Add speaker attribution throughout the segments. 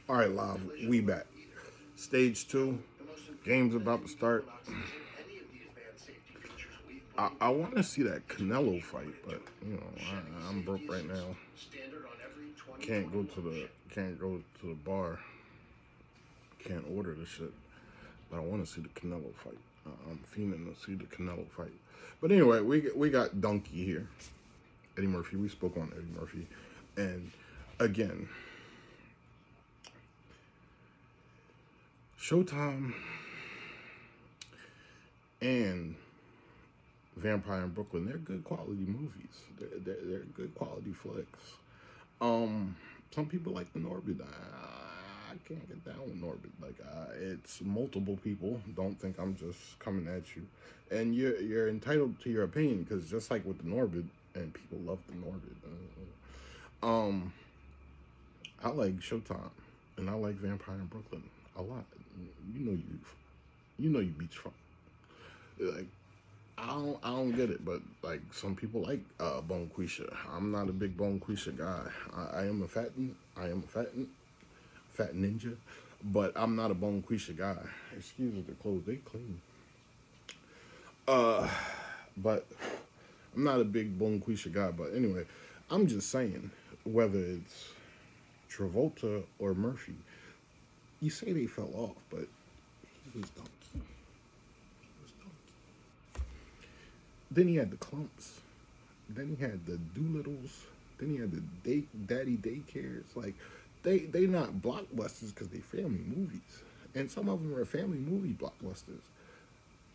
Speaker 1: All right, live. We back. Stage two. Game's about to start. I want to see that Canelo fight, but I'm broke right now. Can't go to the bar. Can't order the shit. But I want to see the Canelo fight. I'm fiending to see the Canelo fight. But anyway, we got Donkey here. Eddie Murphy. We spoke on Eddie Murphy, and again, Showtime and Vampire in Brooklyn, they're good quality movies. They're good quality flicks. Some people like the Norbit. I can't get down with Norbit. Like, it's multiple people. Don't think I'm just coming at you, and you're entitled to your opinion because just like with the Norbit, and people love the Norbit. I like Showtime, and I like Vampire in Brooklyn a lot. You know you beachfront. Like I don't get it, but like some people like Bone Quisha. I'm not a big Bone Quisha guy. I am a fat ninja, but I'm not a Bone Quisha guy. Excuse me, the clothes they clean. Uh, but I'm not a big Bone Quisha guy. But anyway, I'm just saying whether it's Travolta or Murphy, you say they fell off, but he was donkey. He was donkey. Then he had the clumps. Then he had the Doolittles. Then he had the daddy daycares. Like they not blockbusters because they family movies, and some of them are family movie blockbusters.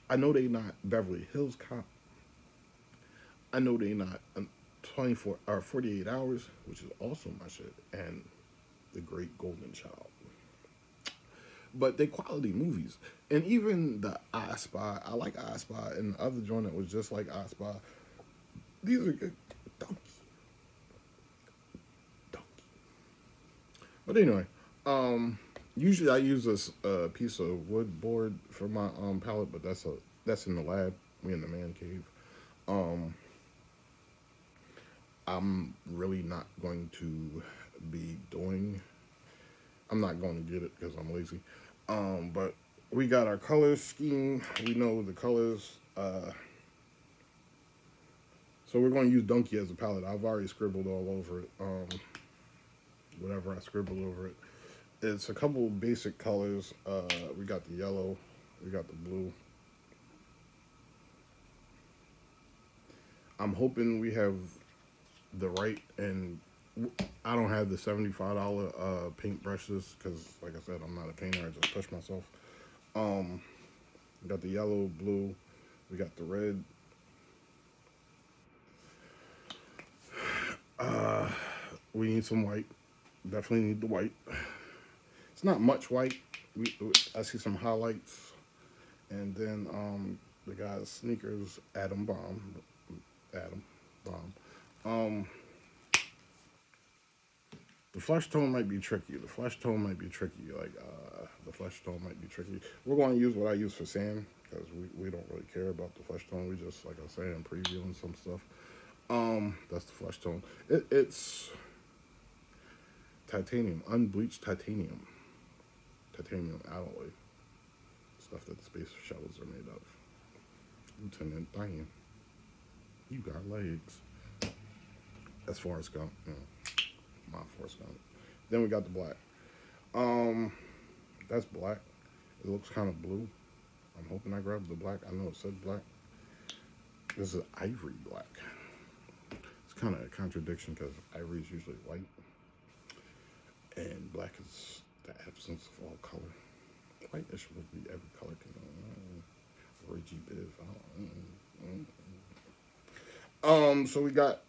Speaker 1: I know they not Beverly Hills Cop. I know they not 24 or 48 hours, which is also my shit, and The Great Golden Child. But they quality movies, and even the I Spy. I like I Spy, and the other joint that was just like I Spy. These are good. Donkey, donkey. But anyway, usually I use this piece of wood board for my palette, but that's in the lab. We in the man cave. Um, I'm really not going to be doing. I'm not going to get it because I'm lazy. But we got our color scheme. We know the colors. So we're going to use Donkey as a palette. I've already scribbled all over it. Whatever I scribbled over it. It's a couple basic colors. We got the yellow. We got the blue. I'm hoping we have the right and I don't have the $75 paint brushes because, like I said, I'm not a painter. I just push myself. Um, we got the yellow, blue. We got the red. Uh, we need some white. Definitely need the white. It's not much white. I see some highlights, and then the guy's sneakers, Adam Bomb. Um, the flesh tone might be tricky. The flesh tone might be tricky. The flesh tone might be tricky. We're going to use what I use for sand because we don't really care about the flesh tone. We just, like I say, I'm previewing some stuff. That's the flesh tone. It's titanium, unbleached titanium alloy, stuff that the space shuttles are made of. Lieutenant Diane, you got legs. As far as Gump, my Forrest Gump. Then we got the black. Um, that's black. It looks kind of blue. I'm hoping I grabbed the black. I know it said black. This is ivory black. It's kind of a contradiction because ivory is usually white, and black is the absence of all color. White should be every color. Reggie Biv. So we got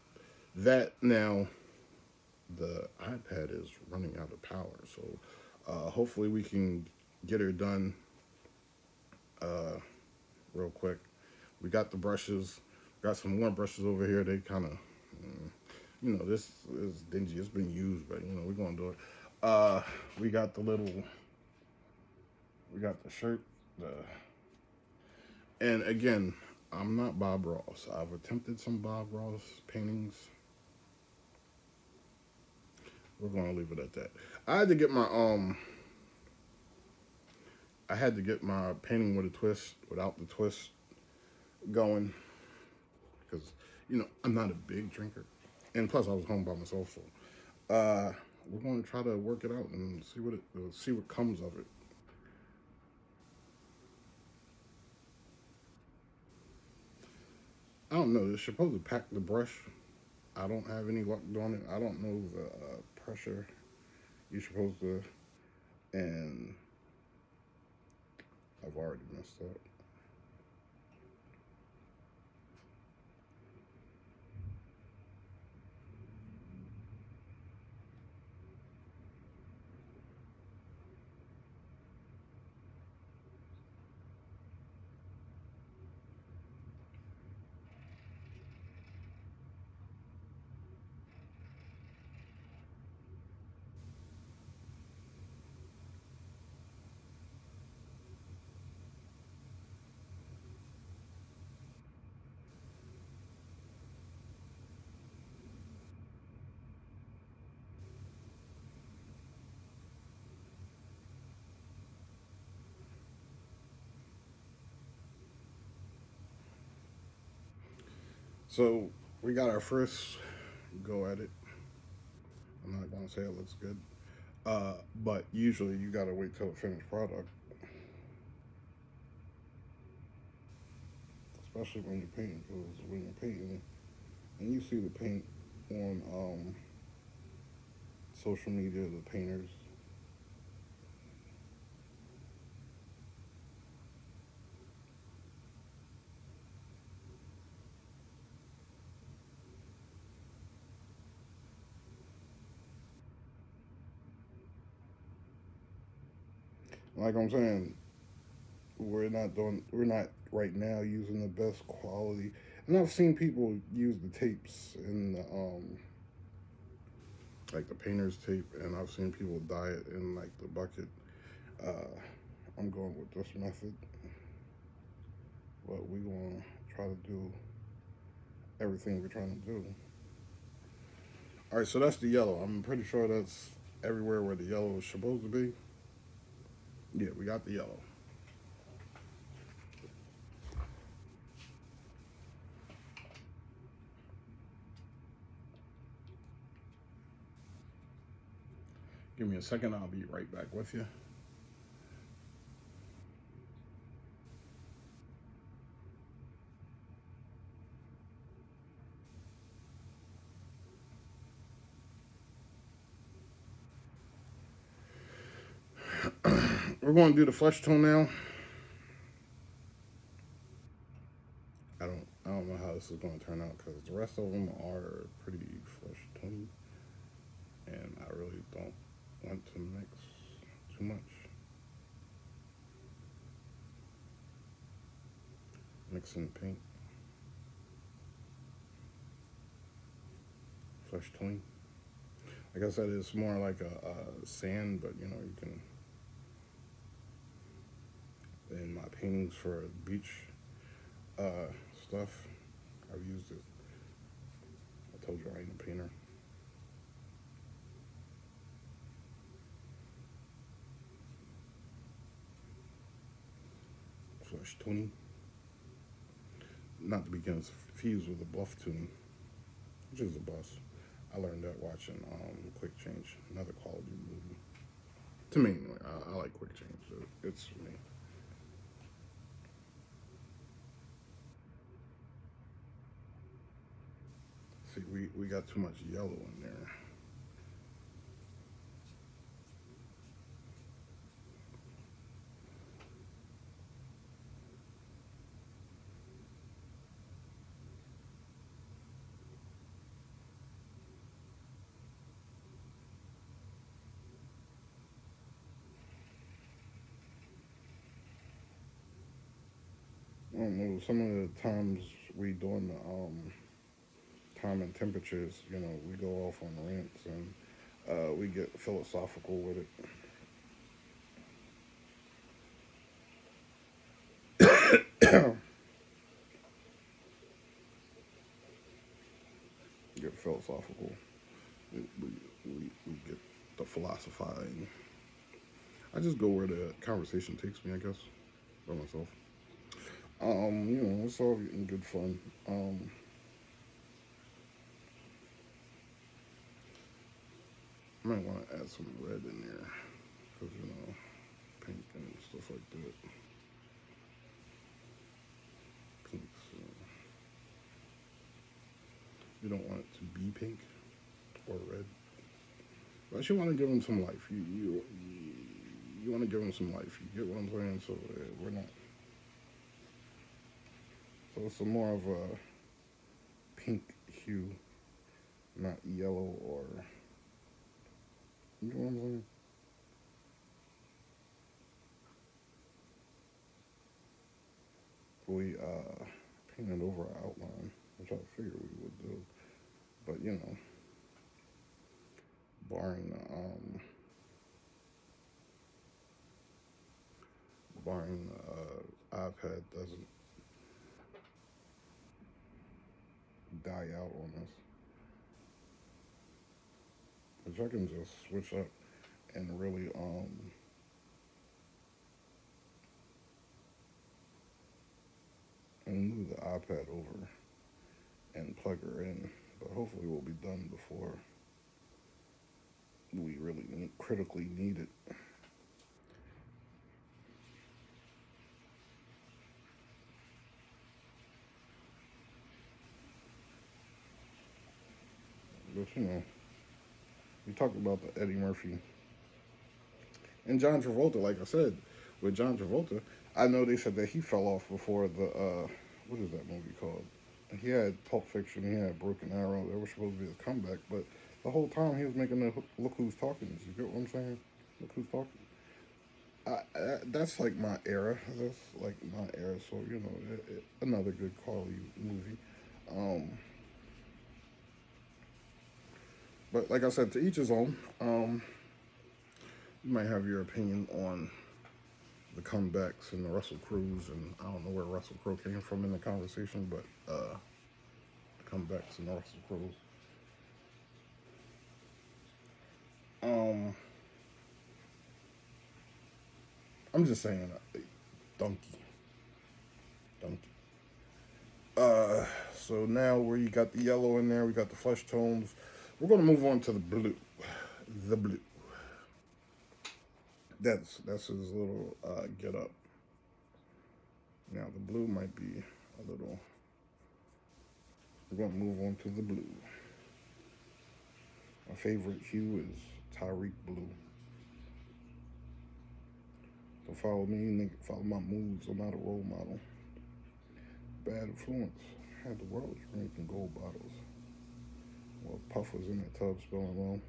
Speaker 1: that now. The iPad is running out of power, so hopefully we can get her done real quick. We got the brushes. Got some more brushes over here. They kind of, this is dingy. It's been used, but we're gonna do it. We got the little. We got the shirt. And again, I'm not Bob Ross. I've attempted some Bob Ross paintings. We're gonna leave it at that. I had to get my I had to get my painting with a twist without the twist going because I'm not a big drinker, and plus I was home by myself, so we're gonna try to work it out and see what comes of it. I don't know. It's supposed to pack the brush. I don't have any luck doing it. I don't know the pressure you're supposed to, and I've already messed up. So we got our first go at it. I'm not gonna say it looks good, but usually you gotta wait till the finished product, especially when you're painting. Because when you're painting and you see the paint on social media, the painters, like I'm saying, we're not right now using the best quality. And I've seen people use the tapes in the like the painter's tape, and I've seen people dye it in like the bucket. Uh, I'm going with this method, but we're gonna try to do everything we're trying to do. All right, so that's the yellow. I'm pretty sure that's everywhere where the yellow is supposed to be. Yeah, we got the yellow. Give me a second. I'll be right back with you. We're going to do the flesh tone now. I don't know how this is going to turn out because the rest of them are pretty flesh tone, and I really don't want to mix too much. Mixing paint, flesh tone. Like I said, it's more like a sand, but you can. In my paintings for beach uh, stuff, I've used it. I told you I ain't a painter. Flesh tuning, not to be confused with the buff tuning, which is a bus. I learned that watching Quick Change, another quality movie. To me, anyway, I like Quick Change. So it's me. See, we got too much yellow in there. I don't know. Some of the times we doing the time and temperatures, we go off on rants and we get philosophical with it. Get philosophical we get the philosophizing. I just go where the conversation takes me, I guess, by myself. It's all in good fun. I might want to add some red in there, because, pink and stuff like that. Pink, so you don't want it to be pink or red. But you want to give them some life. You want to give them some life. You get what I'm saying? So we're not. So it's a more of a pink hue, not yellow or. You know what I'm saying? We painted over our outline, which I figured we would do. But barring barring iPad doesn't die out on us, which I can just switch up and really and move the iPad over and plug her in. But hopefully we'll be done before we really critically need it. But we talked about the Eddie Murphy and John Travolta. Like I said, with John Travolta, I know they said that he fell off before the what is that movie called? He had Pulp Fiction, he had Broken Arrow. That was supposed to be his comeback, but the whole time he was making the Look Who's Talking. You get what I'm saying? Look Who's Talking. That's like my era. That's like my era. So another good quality movie. Um, but like I said, to each his own. You might have your opinion on the comebacks and the Russell Crowes, and I don't know where Russell Crowe came from in the conversation, but the comebacks and the Russell Crowes. Um, I'm just saying, donkey, donkey. So now where you got the yellow in there, we got the flesh tones. We're gonna move on to the blue, the blue. That's his little get up. Now the blue might be a little. We're gonna move on to the blue. My favorite hue is Tyreek blue. Don't follow me, nigga. Follow my moves. I'm not a role model. Bad influence. Had the world drinking gold bottles. Well, Puff was in that tub spilling low.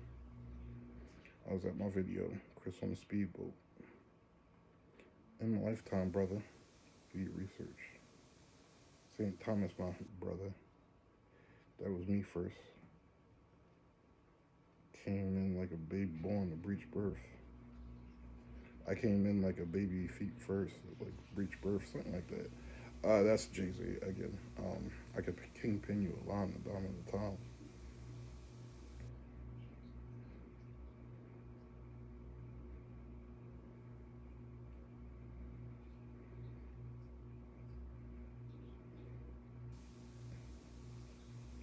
Speaker 1: I was at my video. Chris on the speedboat. In my lifetime, brother. Do your research. St. Thomas, my brother. That was me first. Came in like a baby born to breech birth. I came in like a baby feet first, like breech birth, something like that. That's Jay Z again. I could kingpin you a line the dime at a time.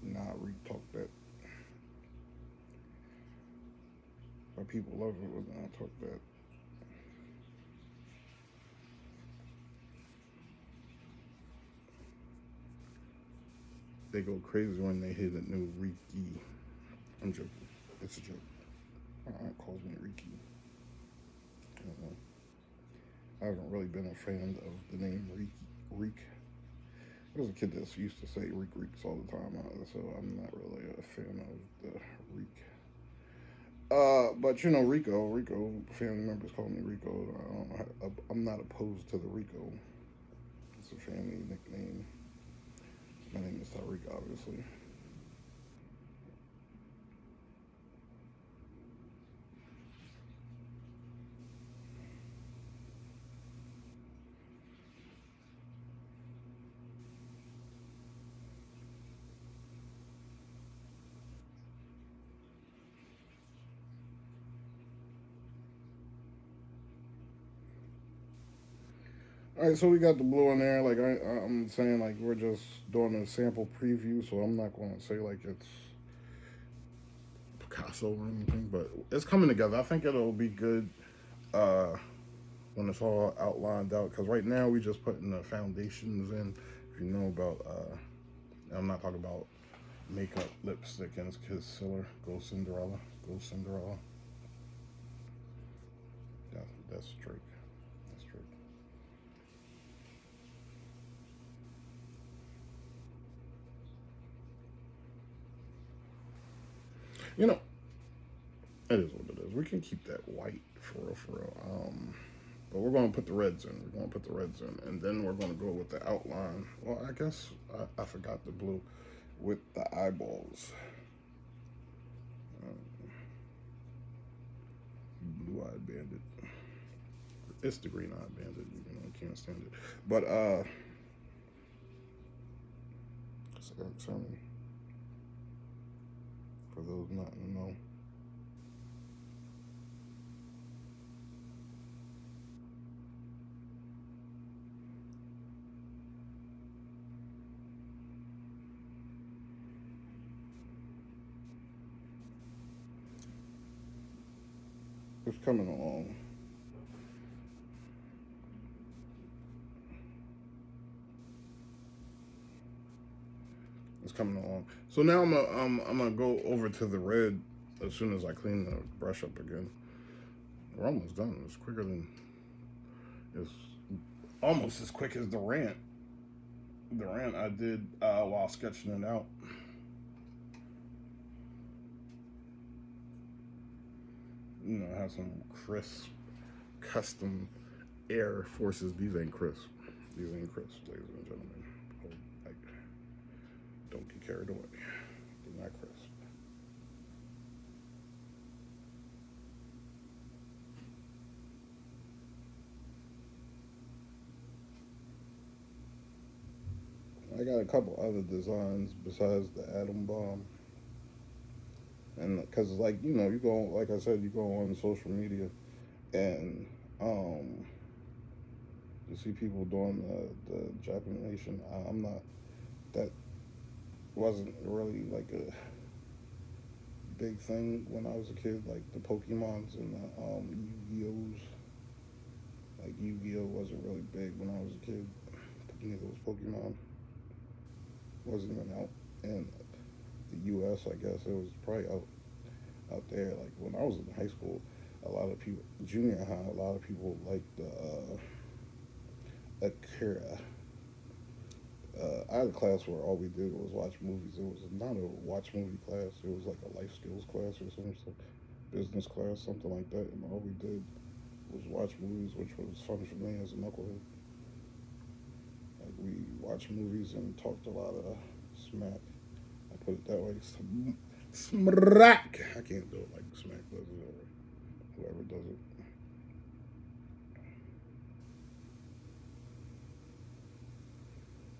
Speaker 1: Nah, re-talk that. My people love it when I talk that. They go crazy when they hear the new Ricky. I'm joking. It's a joke. My aunt calls me Ricky. I don't know. I haven't really been a fan of the name Reek. I was a kid that used to say Reeks all the time, so I'm not really a fan of the Reek. But Rico, family members call me Rico. I'm not opposed to the Rico. It's a family nickname. My name is Tyreek, obviously. All right, so we got the blue in there. Like I'm saying, like we're just doing a sample preview, so I'm not going to say like it's Picasso or anything, but it's coming together. I think it'll be good uh, when it's all outlined out. Because right now we just putting the foundations in. If you know about, I'm not talking about makeup, lipstick, and concealer. Go Cinderella, go Cinderella. Yeah, that's Drake. That's Drake. You know, it is what it is. We can keep that white for real, for real. But we're going to put the reds in. We're going to put the reds in, and then we're going to go with the outline. Well, I guess I forgot the blue with the eyeballs. Blue eyed bandit. It's the green eyed bandit. You know, I can't stand it. But it's Eric, for those not to know. It's coming along. It's coming along. So now I'm gonna go over to the red as soon as I clean the brush up again. We're almost done. It's quicker than it's almost as quick as the rant. The rant I did while sketching it out. You know, I have some crisp, custom Air Forces. These ain't crisp. These ain't crisp, ladies and gentlemen. Like, don't get carried away. They're not crisp. I got a couple other designs besides the atom bomb, and because like you go like I said, you go on social media and you see people doing the Japanation. I'm not. That wasn't really like a big thing when I was a kid. Like the Pokemons and the Yu-Gi-Ohs. Like Yu-Gi-Oh wasn't really big when I was a kid. Neither was Pokemon. Wasn't even out in the U.S. I guess it was probably out there. Like when I was in high school, a lot of people, junior high, a lot of people liked the Akira. I had a class where all we did was watch movies. It was not a watch movie class. It was like a life skills class or something, business class, something like that. And all we did was watch movies, which was fun for me as a knucklehead. Like we watched movies and talked a lot of smack. I put it that way. Smack. I can't do it like Smack does it or whoever does it.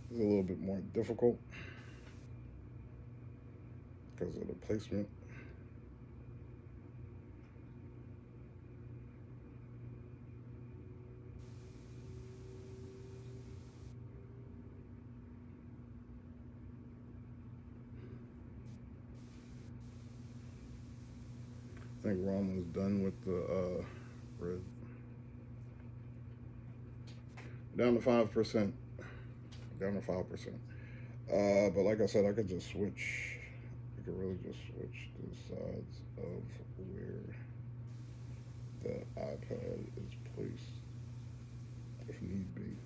Speaker 1: It's a little bit more difficult because of the placement. I think Ron was done with the red. Down to 5%. Down to 5%. But like I said, I could just switch. I could really just switch the sides of where the iPad is placed if need be.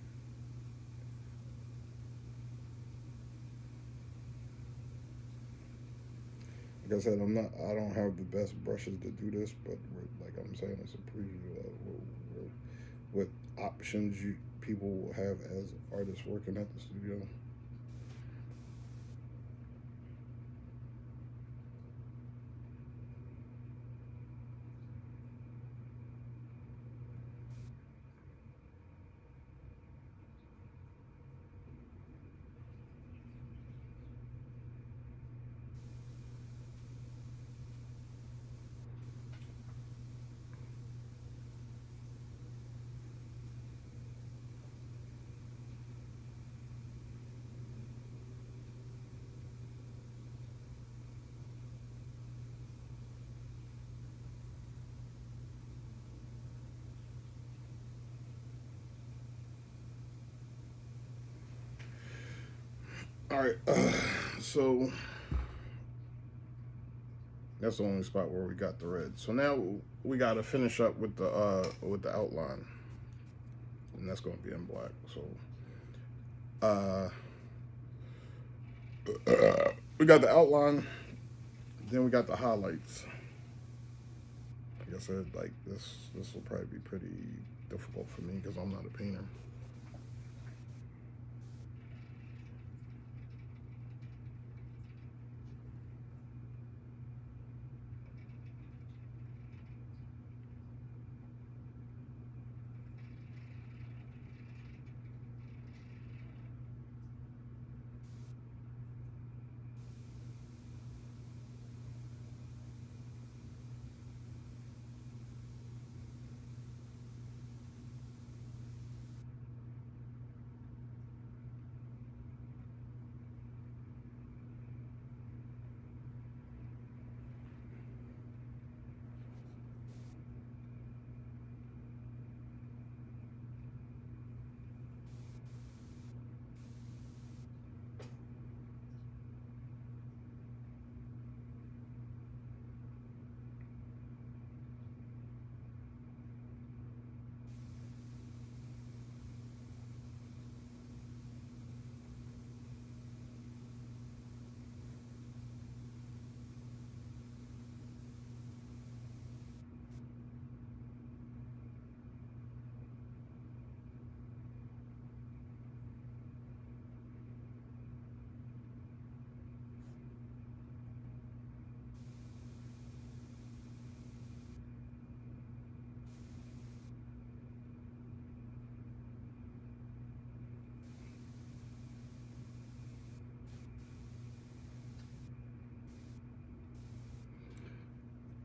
Speaker 1: Like I said, I don't have the best brushes to do this, but like I'm saying, it's a preview of what options people will have as artists working at the studio. All right. So that's the only spot where we got the red. So now we got to finish up with the outline, and that's going to be in black. So uh, we got the outline, then we got the highlights. Like I said, like this will probably be pretty difficult for me because I'm not a painter.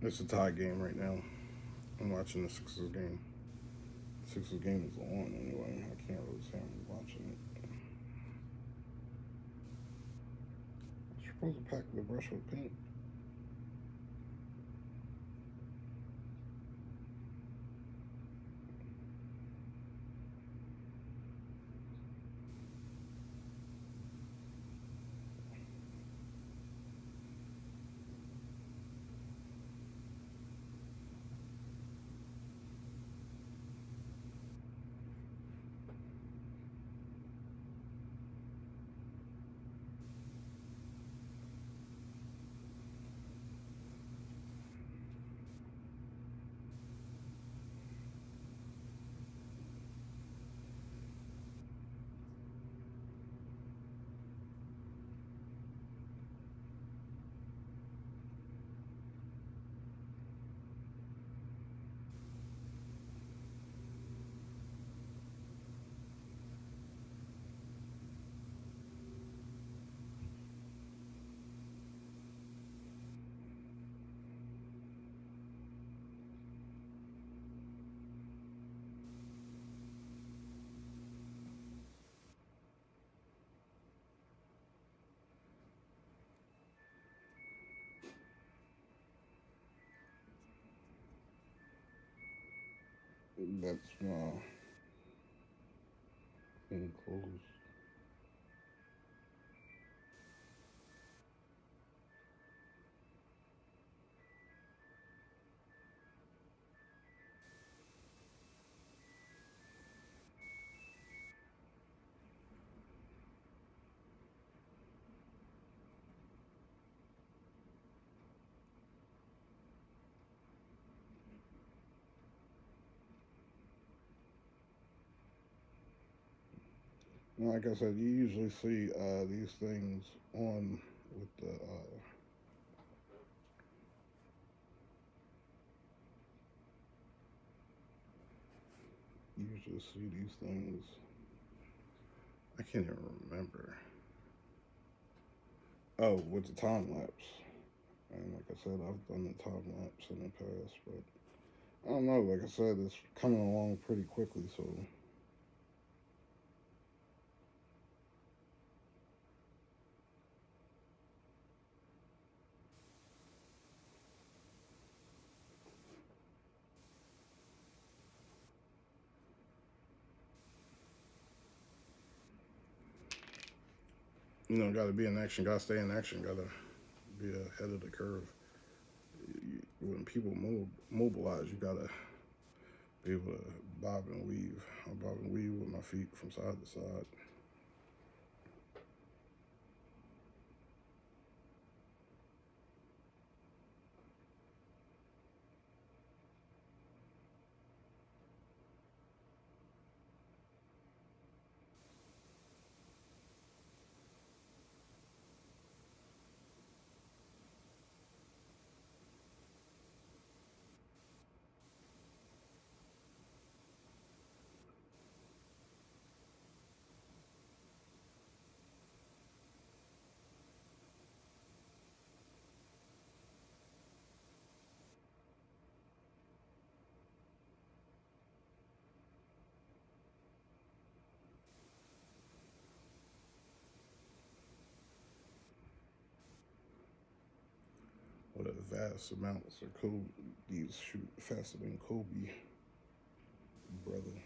Speaker 1: It's a tie game right now. I'm watching the Sixers game. The Sixers game is on anyway. I can't really say I'm watching it. You're supposed to pack the brush with paint. That's my enclosed. Like I said, you usually see these things on with the. You usually see these things. I can't even remember. Oh, with the time lapse. And like I said, I've done the time lapse in the past, but I don't know. Like I said, it's coming along pretty quickly, so Gotta be in action, gotta stay in action, gotta be ahead of the curve. When people mobilize, you gotta be able to bob and weave. I bob and weave with my feet from side to side. What a vast amounts of Kobe. These shoot faster than Kobe, brother.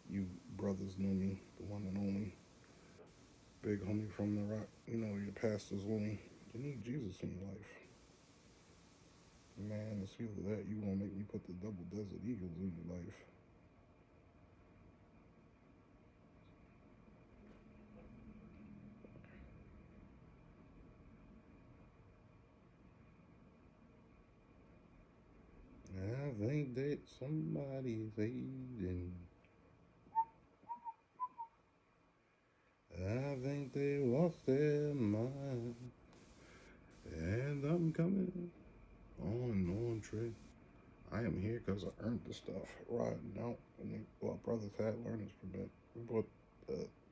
Speaker 1: You brothers knew me, the one and only. Big homie from the rock. Your pastor's only. You need Jesus in your life. Man, it's either that you gonna make me put the double desert eagles in your life. I think that somebody's hating. I think they lost their mind. And I'm coming on, Trey. I am here because I earned the stuff. Riding out. And our brothers had learner's permit. We put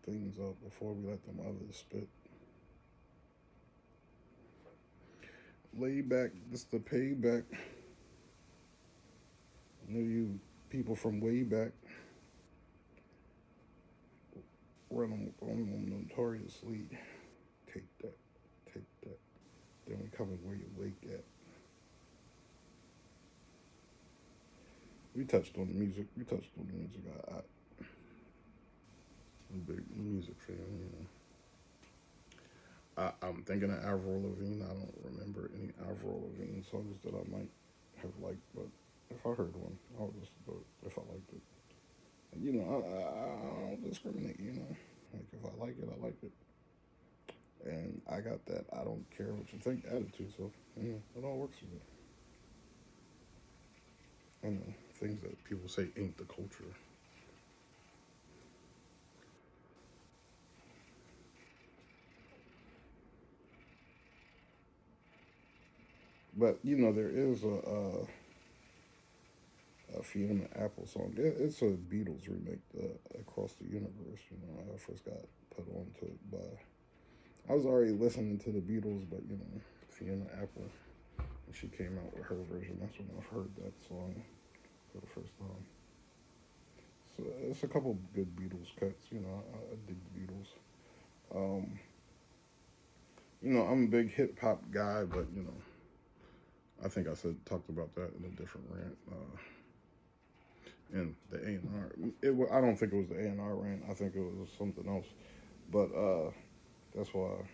Speaker 1: things up before we let them others spit. Lay back. This the payback. You people from way back. Run them notoriously. Take that. Take that. Then we coming where your wake at. We touched on the music. I'm a big music fan. I'm thinking of Avril Lavigne. I don't remember any Avril Lavigne songs that I might have liked, but if I heard one, I'll listen to it if I liked it. I don't discriminate. Like if I like it, I like it, and I got that. I don't care what you think attitude. So it all works for me. Things that people say ain't the culture. But there is a Fiona Apple song. It's a Beatles remake, Across the Universe. I first got put onto it by. I was already listening to the Beatles, but Fiona Apple, when she came out with her version, that's when I've heard that song for the first time. So it's a couple good Beatles cuts. I dig the Beatles. Um, I'm a big hip hop guy, but I think I talked about that in a different rant. And the A&R. I don't think it was the A&R rant. I think it was something else. But that's why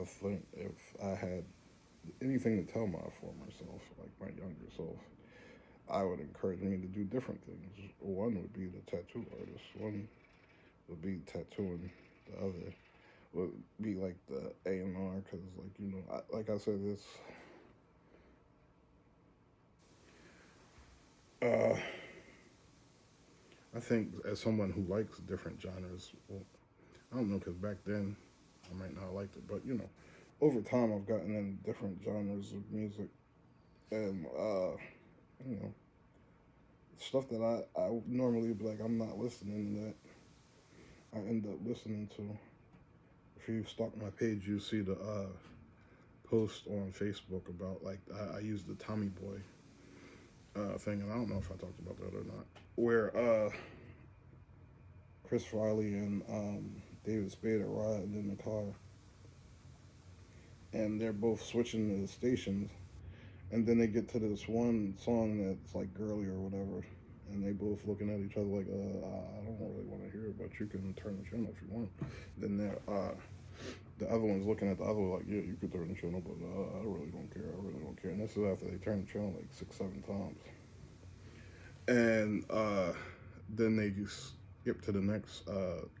Speaker 1: I think if I had anything to tell my former self, like my younger self, I would encourage me to do different things. One would be the tattoo artist. One would be tattooing. The other would be like the A&R, because like I said, it's uh, I think as someone who likes different genres, well, I don't know, because back then I might not have liked it, but over time I've gotten in different genres of music, and you know, stuff that I normally be like I'm not listening to that. I end up listening to. If you stalk my page, you see the post on Facebook about like I used the Tommy Boy thing, and I don't know if I talked about that or not. Where Chris Farley and David Spade are riding in the car, and they're both switching to the stations, and then they get to this one song that's like girly or whatever, and they both looking at each other like, I don't really want to hear it, but you can turn the channel if you want. Then the other one's looking at the other one like, yeah, you could turn the channel, but I really don't care. I really don't care. And this is after they turned the channel like 6, 7 times. And then they just skip to the next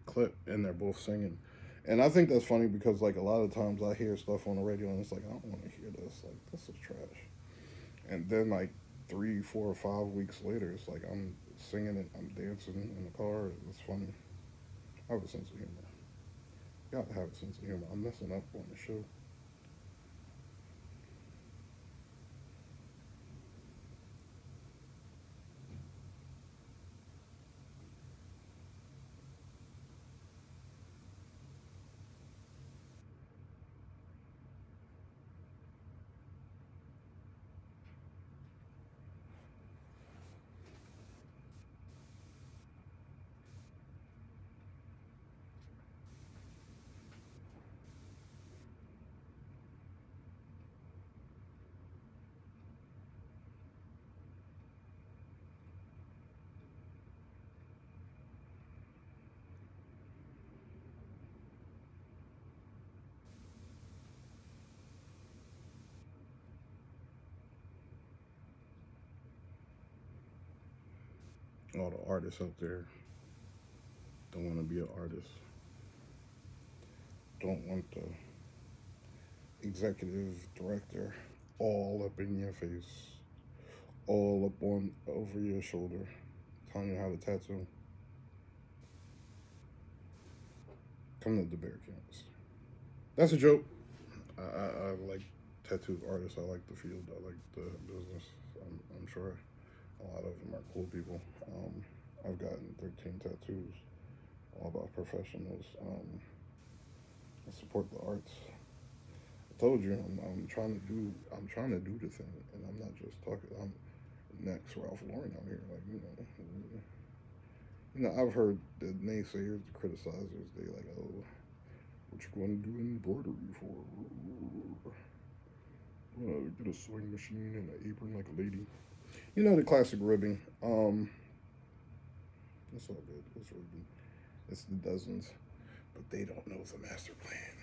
Speaker 1: clip, and they're both singing. And I think that's funny because like a lot of times I hear stuff on the radio and it's like I don't want to hear this. Like this is trash. And then like 3, 4, 5 weeks later, it's like I'm singing it, I'm dancing in the car. It's funny. I have a sense of humor. You gotta have a sense of humor. I'm messing up on the show. All the artists out there don't want to be an artist. Don't want the executive director all up in your face, all up on over your shoulder, telling you how to tattoo. Come to DaBear campus. That's a joke. I like tattoo artists. I like the field. I like the business. I'm sure a lot of them are cool people. I've gotten 13 tattoos, all by professionals. I support the arts. I told you I'm trying to do the thing, and I'm not just talking. I'm next Ralph Lauren out here. Like I've heard the naysayers, the criticizers. They like, oh, what you going to do embroidery for? Get a sewing machine and an apron like a lady. The classic ribbing. It's all good. It's ribbing. It's the dozens, but they don't know the master plan.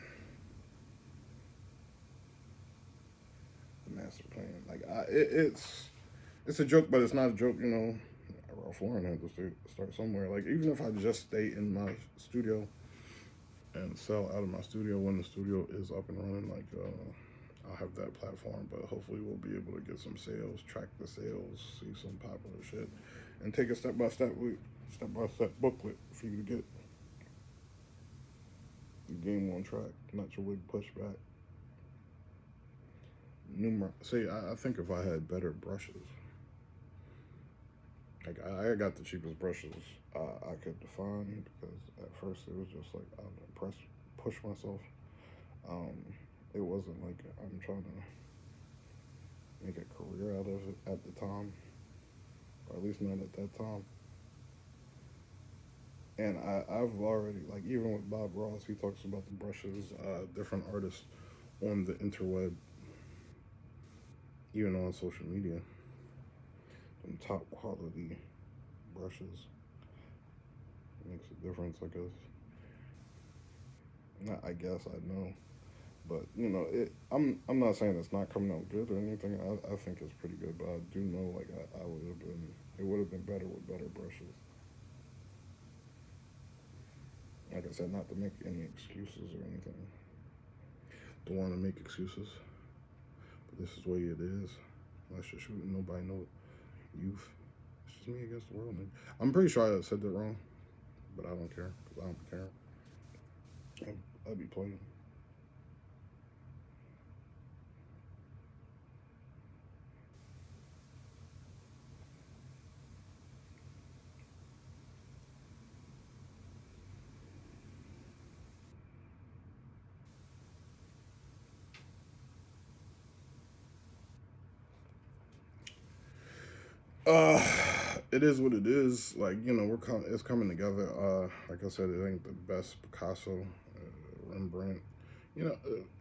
Speaker 1: The master plan. Like it's a joke, but it's not a joke. Ralph Lauren had to start somewhere. Like even if I just stay in my studio and sell out of my studio when the studio is up and running, like I'll have that platform. But hopefully we'll be able to get some sales, track the sales, see some popular shit, and take a step-by-step booklet for you to get the game on track, not your wig pushback. See, I think if I had better brushes, like I got the cheapest brushes I could find because at first it was just like I would push myself. Um, it wasn't like I'm trying to make a career out of it at the time, or at least not at that time. And I've already like even with Bob Ross, he talks about the brushes, different artists on the interweb, even on social media, some top quality brushes makes a difference. I guess. Not, I guess I know, but I'm not saying it's not coming out good or anything. I think it's pretty good, but I do know like I would have been. It would have been better with better brushes. Like I said, not to make any excuses or anything. Don't want to make excuses, but this is the way it is. Unless you're shooting, nobody know youth. It's just me against the world, man. I'm pretty sure I said that wrong, but I don't care because I don't care. I'll be playing. Uh, it is what it is. Like it's coming together. Like I said, it ain't the best Picasso, Rembrandt.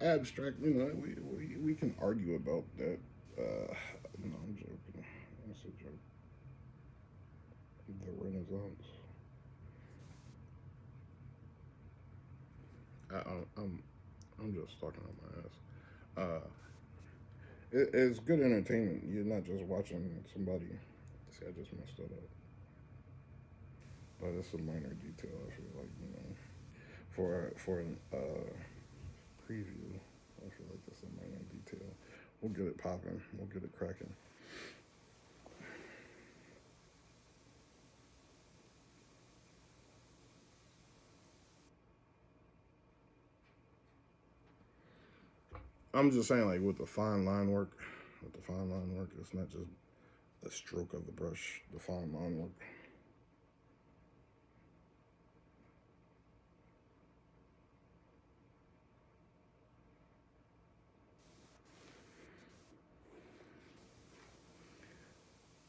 Speaker 1: Abstract. We can argue about that. I'm joking. That's a joke. The Renaissance. I, I, I'm I'm just talking on my ass. It's good entertainment. You're not just watching somebody. See, I just messed that up. But it's a minor detail. I feel like for an preview, I feel like that's a minor detail. We'll get it popping. We'll get it cracking. I'm just saying, like with the fine line work, it's not just a stroke of the brush. The fine line work.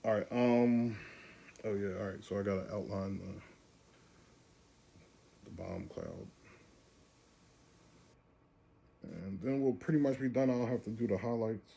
Speaker 1: All right. Oh yeah. All right. So I gotta outline the bomb cloud, and then we'll pretty much be done. I'll have to do the highlights.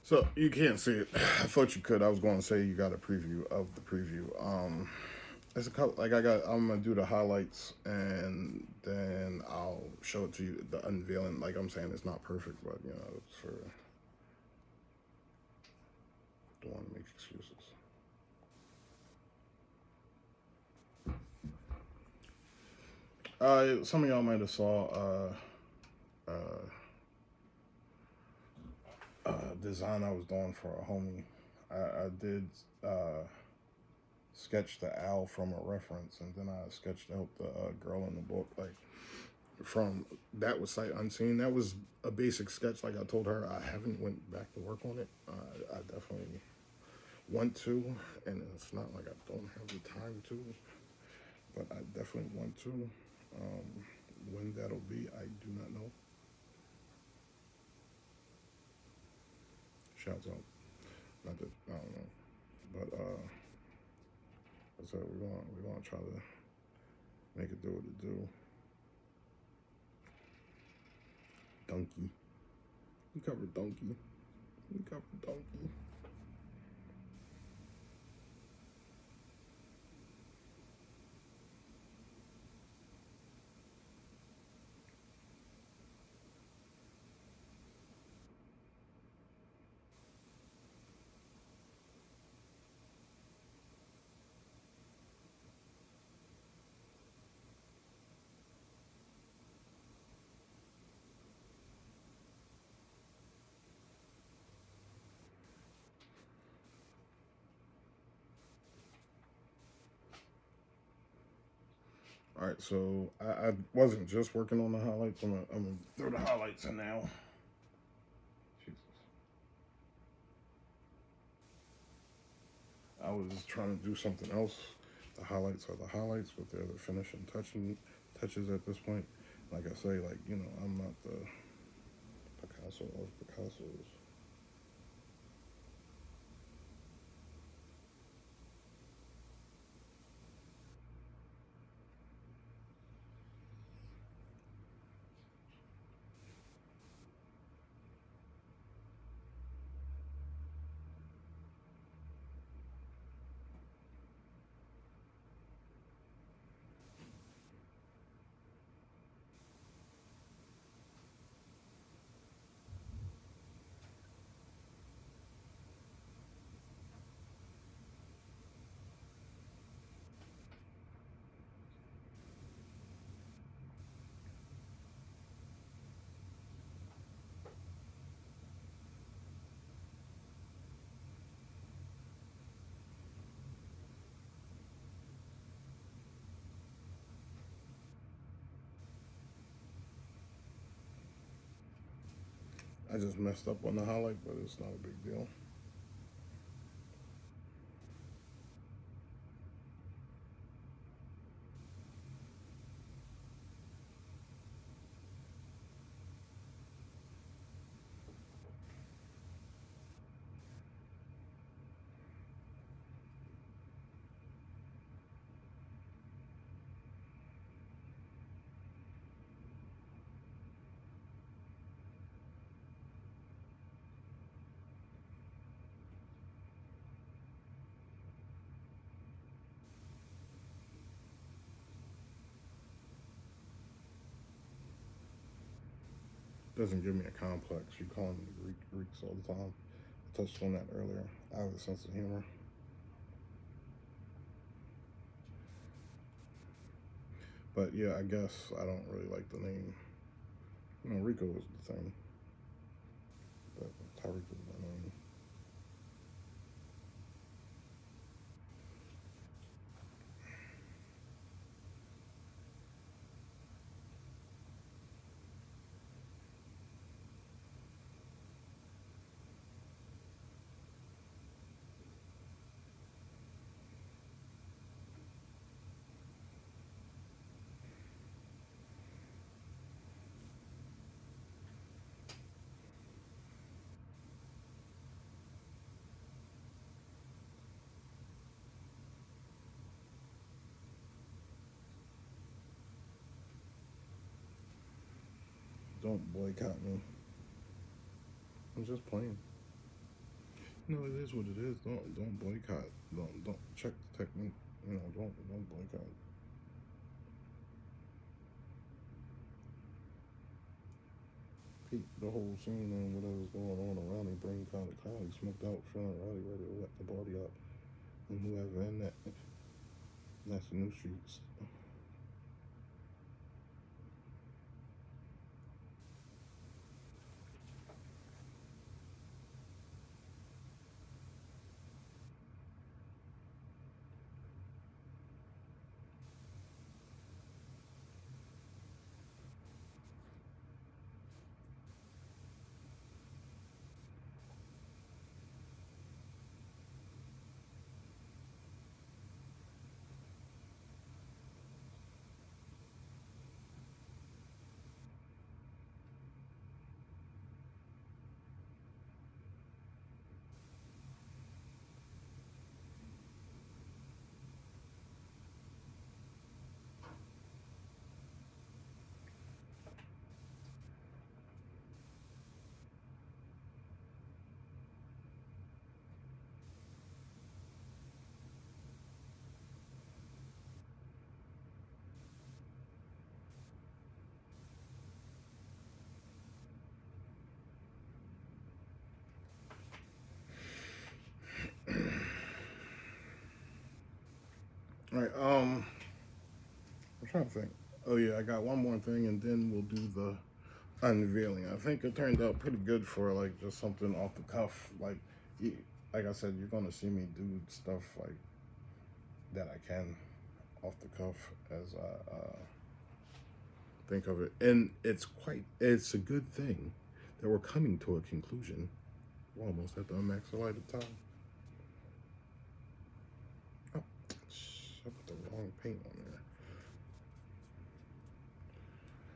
Speaker 1: So you can't see it. I thought you could. I was going to say you got a preview of the preview. There's a couple. Like I'm gonna do the highlights and then I'll show it to you. The unveiling. Like I'm saying, it's not perfect, but it's for don't want to make excuses. Some of y'all might have saw design I was doing for a homie. I did sketch the owl from a reference, and then I sketched out the girl in the book. Like from that was sight unseen. That was a basic sketch. Like I told her, I haven't went back to work on it. I definitely want to, and it's not like I don't have the time to, but I definitely want to. When that'll be, I do not know. Shouts out. Not that I don't know, but I said we're gonna try to make it do what it do. Donkey. We covered donkey. We covered donkey. All right, so I wasn't just working on the highlights. I'm gonna throw the highlights in now. Jesus. I was trying to do something else. The highlights are the highlights, but they're the finishing touches at this point. Like I say, like I'm not the Picasso of Picassos. I just messed up on the highlight, but it's not a big deal. Doesn't give me a complex. You call me Greeks all the time. I touched on that earlier. I have a sense of humor. But yeah, I guess I don't really like the name. Rico is the thing, but Tyreek is my name. Don't boycott me. I'm just playing. No, it is what it is. Don't boycott. Don't check the technique. Don't boycott. Peep the whole scene and whatever's going on around him. Brain kind of cloudy, smoked out, feeling rowdy, ready to wet the body up. And whoever in that, that's the new streets. All right. I'm trying to think. Oh yeah, I got one more thing, and then we'll do the unveiling. I think it turned out pretty good for like just something off the cuff. Like I said, you're gonna see me do stuff like that I can off the cuff as I think of it, and it's a good thing that we're coming to a conclusion. We're almost at the unmax lighted time. Oh, I put the wrong paint on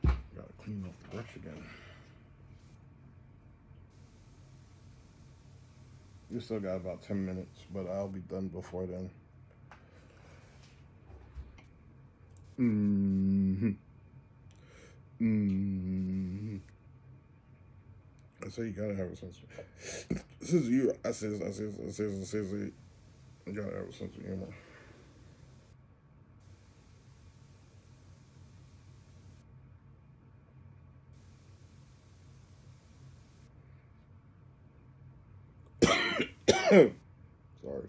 Speaker 1: there. Gotta clean off the brush again. We still got about 10 minutes, but I'll be done before then. I say you gotta have a sense. This is you. I says. You gotta have a sense of humor. Sorry,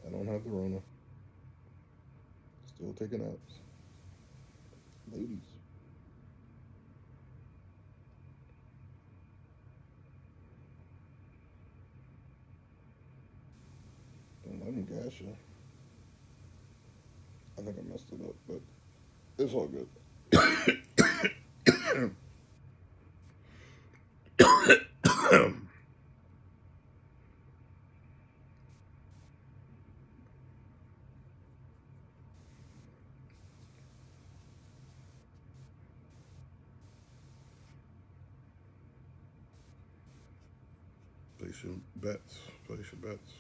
Speaker 1: I don't have the Rona. Still taking naps, ladies. Don't let them gas you. I think I messed it up, but it's all good. Place your bets. Place your bets.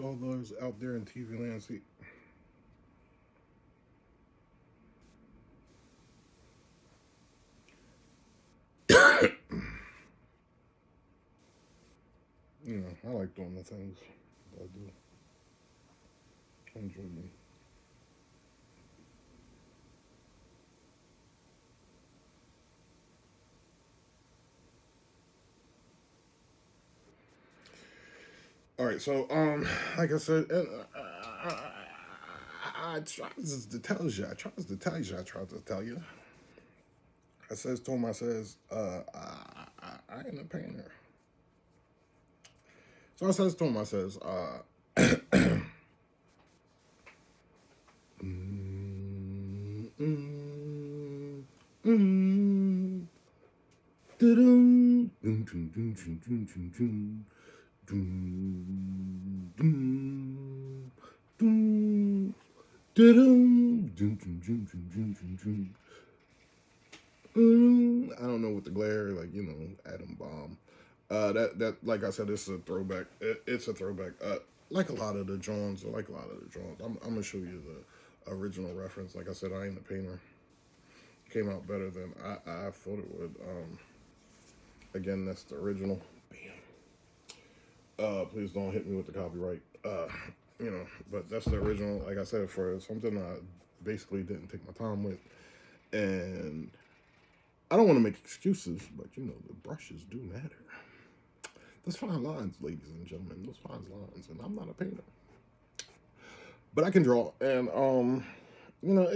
Speaker 1: All those out there in TV land, see. You know, I like doing the things I do. I enjoy me. All right, so like I said, I tried to tell you. I tried to tell you. I tried to tell you. I says to him. I says, I ain't a painter. So I says to him. I says, mm, mm, mm, dun, dun, dun, dun, dun, dun, dun, dun. Dun, dun, dun, dun, dun, dun, dun, dun, dun, dun. I don't know what the glare, like, you know, atom bomb. That like I said, it's a throwback. It's a throwback. Like a lot of the Jones, like a lot of the Jones. I'm gonna show you the original reference. Like I said, I ain't a painter. Came out better than I thought it would. Again, that's the original. Please don't hit me with the copyright. You know, but that's the original. Like I said, for something I basically didn't take my time with, and I don't want to make excuses, but you know, the brushes do matter. Those fine lines, ladies and gentlemen, those fine lines, and I'm not a painter, but I can draw, and you know,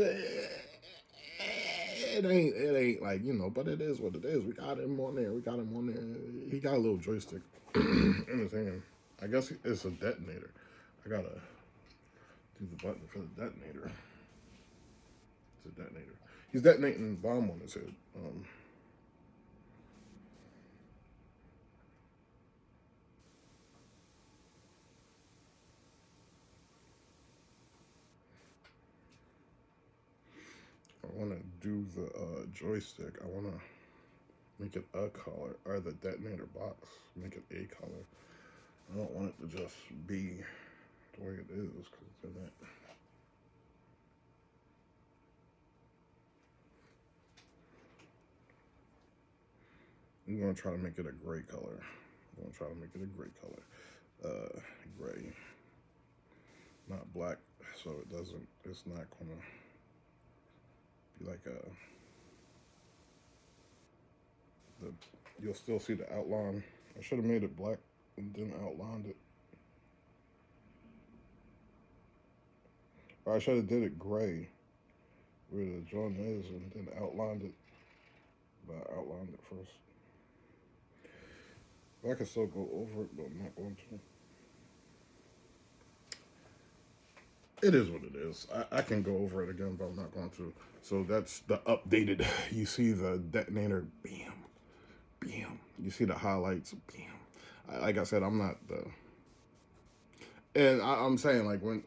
Speaker 1: it ain't like, you know, but it is what it is. We got him on there. We got him on there. He got a little joystick in his hand. I guess it's a detonator. I gotta do the button for the detonator. It's a detonator. He's detonating a bomb on his head. I want to do the joystick. I want to make it a color, or the detonator box, make it a color. I don't want it to just be the way it is, because then that. I'm going to try to make it a gray color. I'm going to try to make it a gray color. Gray. Not black. so it doesn't. It's not gonna be like a. The you'll still see the outline. I should have made it black and then outlined it. Or I should have did it gray where the joint is and then outlined it. But I outlined it first. But I can still go over it, but I'm not going to. It is what it is. I can go over it again, but I'm not going to. So that's the updated. You see the detonator, bam, bam. You see the highlights, bam. Like I said, I'm not the. And I'm saying like when.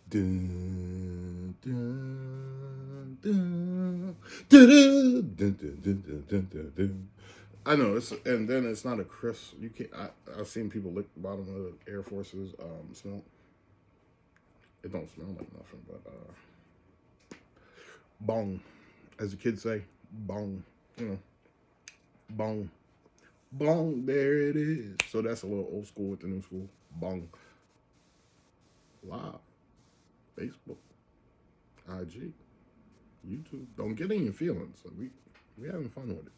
Speaker 1: Dun, dun, dun, dun, dun, dun, dun, dun, dun, dun, dun. I know it's, and then it's not a crisp. You can't. I've seen people lick the bottom of the Air Forces smell. It don't smell like nothing, but bong, as the kids say, bong. You know, bong, bong. There it is. So that's a little old school with the new school. Bong. Live. Facebook, IG, YouTube. Don't get in your feelings. We having fun with it.